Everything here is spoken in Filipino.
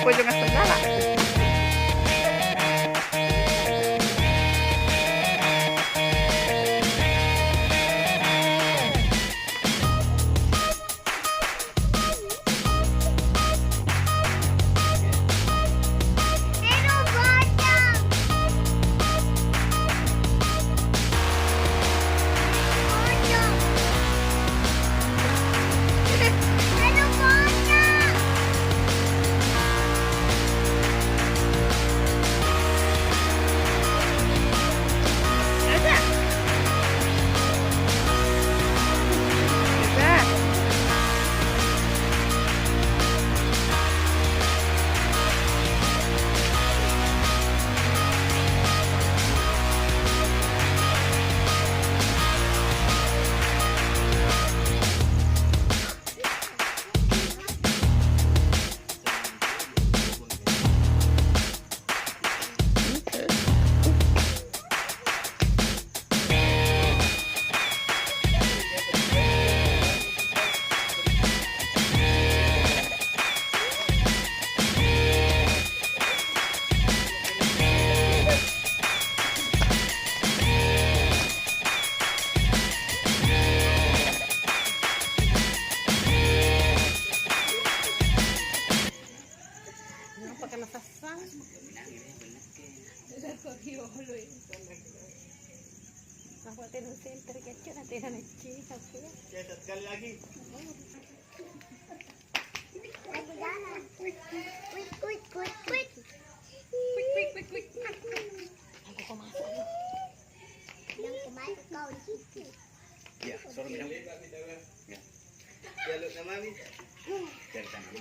Pwede nga sandala. Ako tinong center ketchup natin na cheese. Yes, at kali lagi. Lagi jalan. Quick. Aku kumasak. Yang kemarin kau di situ. Ya, suruh minum. Ya. Ya, lu nama ni. Cerita nama.